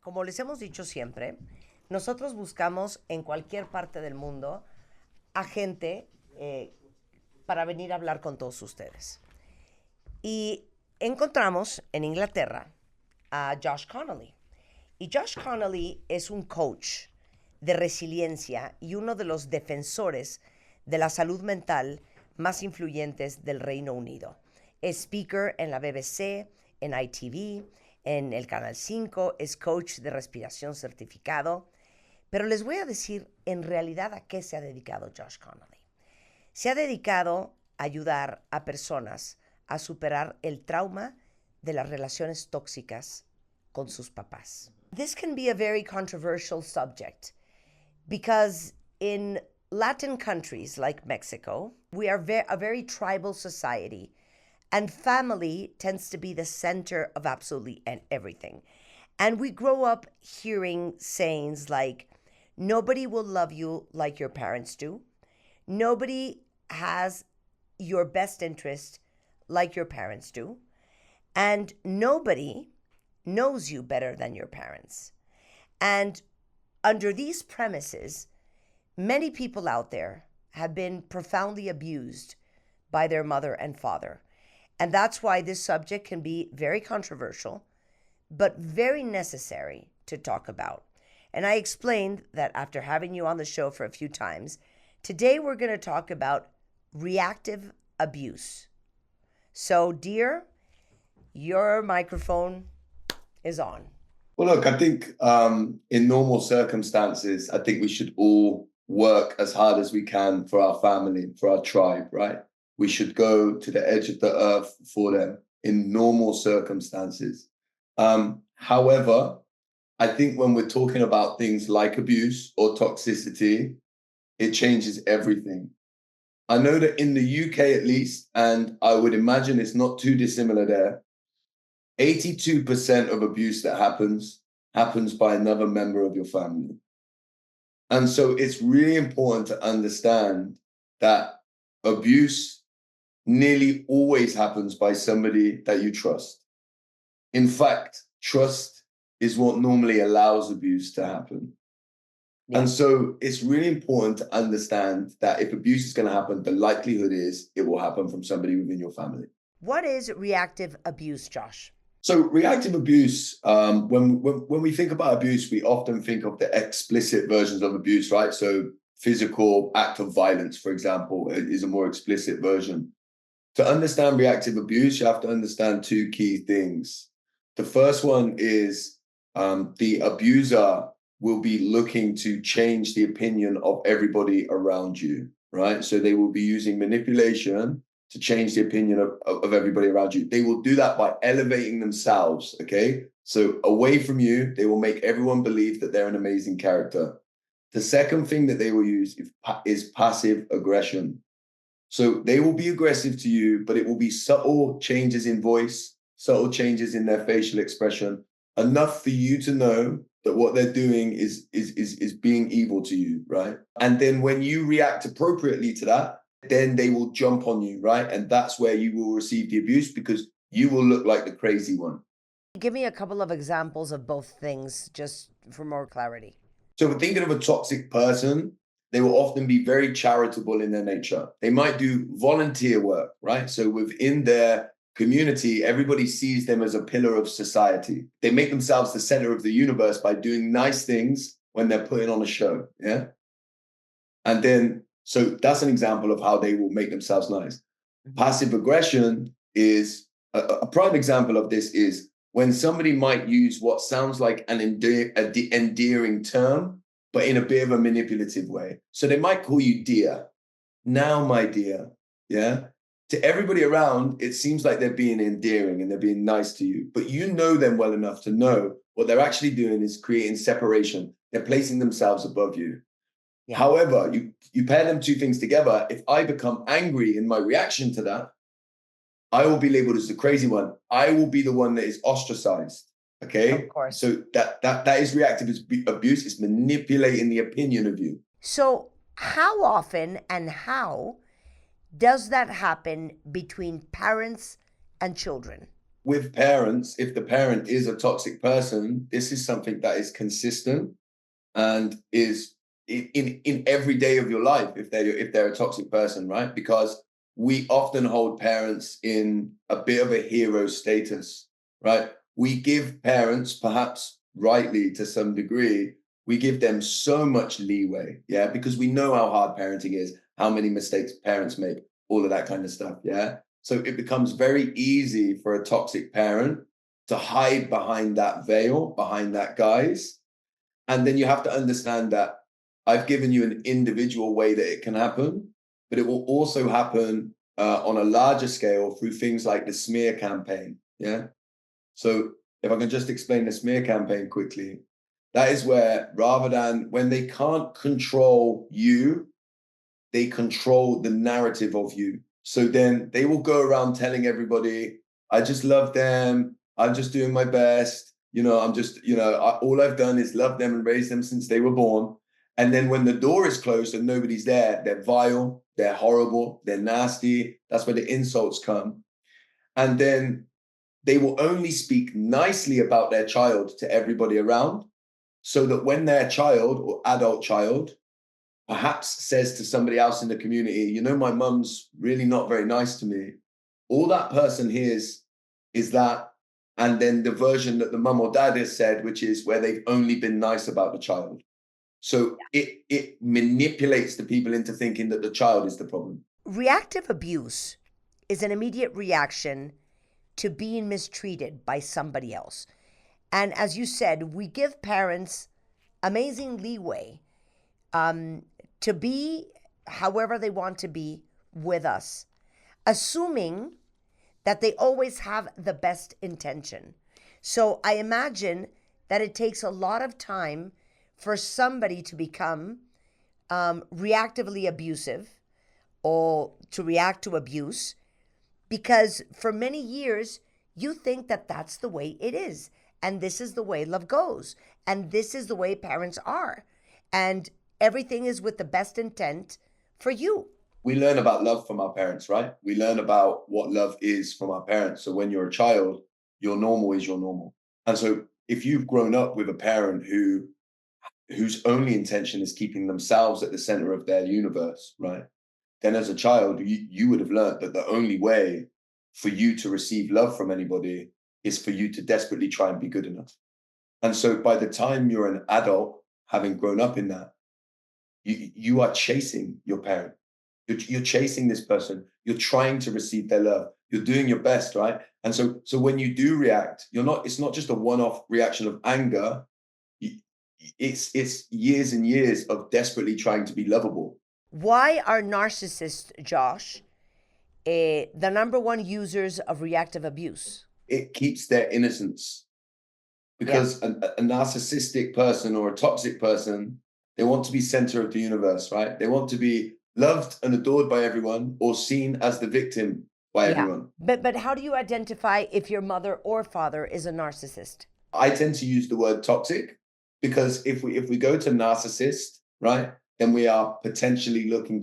Como les hemos dicho siempre, nosotros buscamos en cualquier parte del mundo a gente para venir a hablar con todos ustedes. Y encontramos en Inglaterra a Josh Connolly. Y Josh Connolly es un coach de resiliencia y uno de los defensores de la salud mental más influyentes del Reino Unido. Es speaker en la BBC, en ITV, en el Canal 5, es coach de respiración certificado. Pero les voy a decir en realidad a qué se ha dedicado Josh Connolly. Se ha dedicado a ayudar a personas a superar el trauma de las relaciones tóxicas con sus papás. This can be a very controversial subject because in Latin countries like Mexico, we are a very tribal society, and family tends to be the center of absolutely everything. And we grow up hearing sayings like, nobody will love you like your parents do. Nobody has your best interest like your parents do. And nobody knows you better than your parents. And under these premises, many people out there have been profoundly abused by their mother and father. And that's why this subject can be very controversial, but very necessary to talk about. And I explained that after having you on the show for a few times, today we're going to talk about reactive abuse. So, dear, your microphone is on. Well, look, I think in normal circumstances, I think we should all work as hard as we can for our family, for our tribe, right? We should go to the edge of the earth for them in normal circumstances. However, I think when we're talking about things like abuse or toxicity, it changes everything. I know that in the UK at least, and I would imagine it's not too dissimilar there, 82% of abuse that happens by another member of your family. And so it's really important to understand that abuse nearly always happens by somebody that you trust. In fact, trust is what normally allows abuse to happen. Yeah. And so it's really important to understand that if abuse is going to happen, the likelihood is it will happen from somebody within your family. What is reactive abuse, Josh? So reactive abuse, when we think about abuse, we often think of the explicit versions of abuse, right? So physical act of violence, for example, is a more explicit version. To understand reactive abuse, you have to understand two key things. The first one is the abuser will be looking to change the opinion of everybody around you, right? So they will be using manipulation to change the opinion of everybody around you. They will do that by elevating themselves, okay? So away from you, they will make everyone believe that they're an amazing character. The second thing that they will use is passive aggression. So they will be aggressive to you, but it will be subtle changes in voice, subtle changes in their facial expression, enough for you to know that what they're doing is being evil to you, right? And then when you react appropriately to that, then they will jump on you, right? And that's where you will receive the abuse because you will look like the crazy one. Give me a couple of examples of both things, just for more clarity. So if we're thinking of a toxic person, they will often be very charitable in their nature. They might do volunteer work, right? So within their community, everybody sees them as a pillar of society. They make themselves the center of the universe by doing nice things when they're putting on a show, yeah? And then, so that's an example of how they will make themselves nice. Mm-hmm. Passive aggression is, a prime example of this is when somebody might use what sounds like an endearing term, but in a bit of a manipulative way. So they might call you dear. Now, my dear, yeah? To everybody around, it seems like they're being endearing and they're being nice to you, but you know them well enough to know what they're actually doing is creating separation. They're placing themselves above you. Yeah. However, you pair them two things together. If I become angry in my reaction to that, I will be labeled as the crazy one. I will be the one that is ostracized. Okay. Of course. So that is reactive abuse. It's manipulating the opinion of you. So how often and how does that happen between parents and children? with parents, if the parent is a toxic person, this is something that is consistent and is in every day of your life if they're a toxic person, right? Because we often hold parents in a bit of a hero status, right? We give parents, perhaps rightly to some degree, we give them so much leeway, yeah, because we know how hard parenting is, how many mistakes parents make, all of that kind of stuff, yeah. So it becomes very easy for a toxic parent to hide behind that veil, behind that guise. And then you have to understand that I've given you an individual way that it can happen, but it will also happen on a larger scale through things like the smear campaign. Yeah. So if I can just explain the smear campaign quickly, that is where rather than when they can't control you, they control the narrative of you. So then they will go around telling everybody, I just love them. I'm just doing my best. I'm just, all I've done is love them and raise them since they were born. And then when the door is closed and nobody's there, they're vile, they're horrible, they're nasty. That's where the insults come. And then they will only speak nicely about their child to everybody around, so that when their child or adult child perhaps says to somebody else in the community, my mum's really not very nice to me, all that person hears is that, and then the version that the mum or dad has said, which is where they've only been nice about the child. So it manipulates the people into thinking that the child is the problem. Reactive abuse is an immediate reaction to being mistreated by somebody else. And as you said, we give parents amazing leeway to be however they want to be with us, assuming that they always have the best intention. So I imagine that it takes a lot of time for somebody to become reactively abusive or to react to abuse, because for many years you think that that's the way it is, and this is the way love goes, and this is the way parents are, and everything is with the best intent for you. We learn about love from our parents, right? We learn about what love is from our parents. So when you're a child, your normal is your normal. And so if you've grown up with a parent whose only intention is keeping themselves at the center of their universe, right? Then as a child, you would have learned that the only way for you to receive love from anybody is for you to desperately try and be good enough. And so by the time you're an adult, having grown up in that, you are chasing your parent. You're chasing this person. You're trying to receive their love. You're doing your best, right? And so when you do react, it's not just a one-off reaction of anger. It's years and years of desperately trying to be lovable. Why are narcissists, Josh, the number one users of reactive abuse? It keeps their innocence. Because a narcissistic person or a toxic person, they want to be center of the universe, right? They want to be loved and adored by everyone, or seen as the victim by everyone. But how do you identify if your mother or father is a narcissist? I tend to use the word toxic because if we go to narcissist, right, then we are potentially looking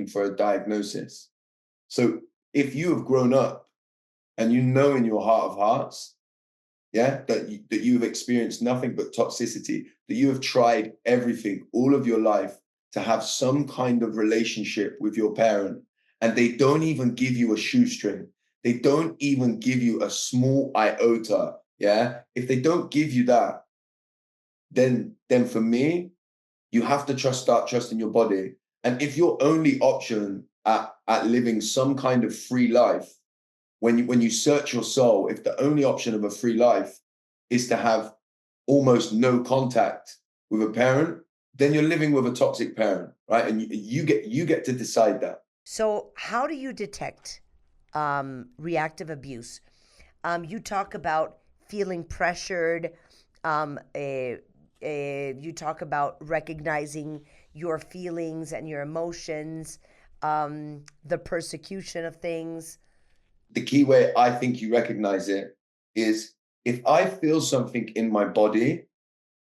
for a diagnosis. So if you have grown up and you know in your heart of hearts, that you have experienced nothing but toxicity, that you have tried everything all of your life to have some kind of relationship with your parent, and they don't even give you a shoestring. They don't even give you a small iota. Yeah. If they don't give you that, then for me, you have to start trusting your body. And if your only option at living some kind of free life, when you search your soul, if the only option of a free life is to have almost no contact with a parent, then you're living with a toxic parent, right? And you get to decide that. So how do you detect reactive abuse? You talk about feeling pressured. You talk about recognizing your feelings and your emotions, the persecution of things. The key way I think you recognize it is if I feel something in my body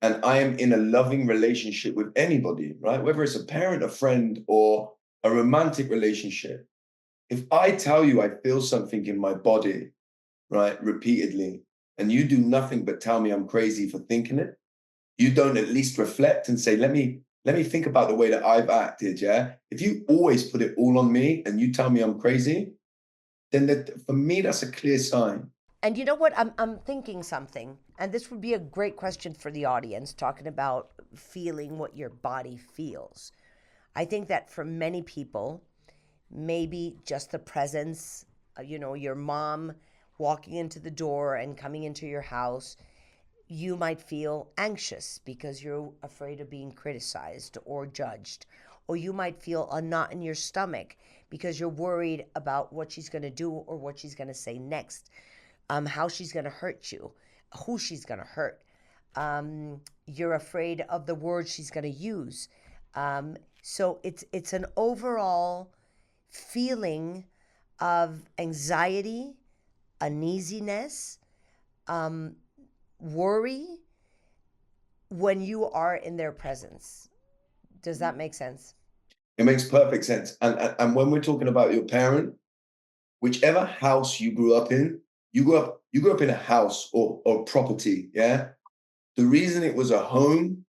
and I am in a loving relationship with anybody, right? Whether it's a parent, a friend, or a romantic relationship. If I tell you I feel something in my body, right, repeatedly, and you do nothing but tell me I'm crazy for thinking it, you don't at least reflect and say, let me think about the way that I've acted, yeah? If you always put it all on me and you tell me I'm crazy, then for me, that's a clear sign. And you know what? I'm thinking something, and this would be a great question for the audience, talking about feeling what your body feels. I think that for many people, maybe just the presence, your mom walking into the door and coming into your house, you might feel anxious because you're afraid of being criticized or judged. Or you might feel a knot in your stomach because you're worried about what she's going to do or what she's going to say next, how she's going to hurt you, who she's going to hurt. You're afraid of the words she's going to use. So it's an overall feeling of anxiety, uneasiness, worry when you are in their presence. Does that make sense? It makes perfect sense. And when we're talking about your parent, whichever house you grew up in, you grew up in a house or property, yeah? The reason it was a home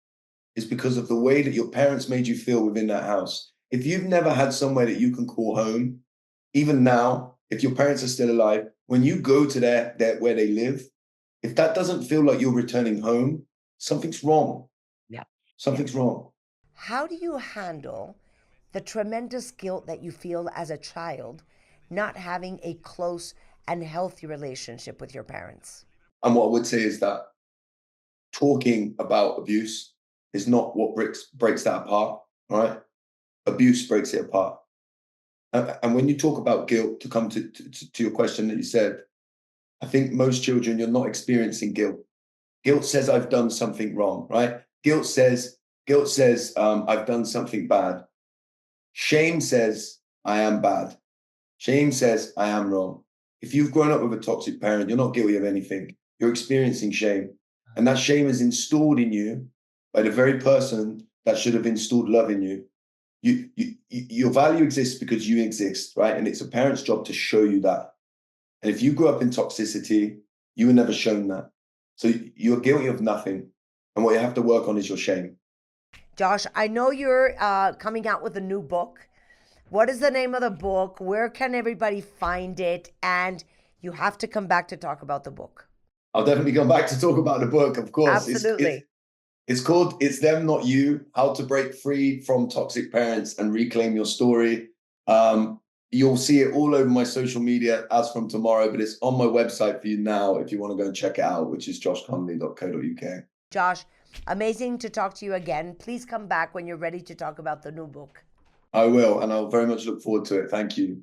is because of the way that your parents made you feel within that house. If you've never had somewhere that you can call home, even now, if your parents are still alive, when you go to their where they live, if that doesn't feel like you're returning home, something's wrong. Yeah. Something's wrong. How do you handle the tremendous guilt that you feel as a child not having a close and healthy relationship with your parents? And what I would say is that talking about abuse is not what breaks that apart, right? Abuse breaks it apart. And when you talk about guilt, to come to your question that you said, I think most children, you're not experiencing guilt. Guilt says I've done something wrong, right? Guilt says I've done something bad. Shame says I am bad. Shame says I am wrong. If you've grown up with a toxic parent, you're not guilty of anything. You're experiencing shame. And that shame is installed in you by the very person that should have installed love in you. Your value exists because you exist, right? And it's a parent's job to show you that. And if you grew up in toxicity, you were never shown that. So you're guilty of nothing. And what you have to work on is your shame. Josh, I know you're coming out with a new book. What is the name of the book? Where can everybody find it? And you have to come back to talk about the book. I'll definitely come back to talk about the book, of course. Absolutely. It's called It's Them, Not You, How to Break Free from Toxic Parents and Reclaim Your Story. You'll see it all over my social media as from tomorrow, but it's on my website for you now if you want to go and check it out, which is joshconnolly.co.uk. Josh, amazing to talk to you again. Please come back when you're ready to talk about the new book. I will, and I'll very much look forward to it. Thank you.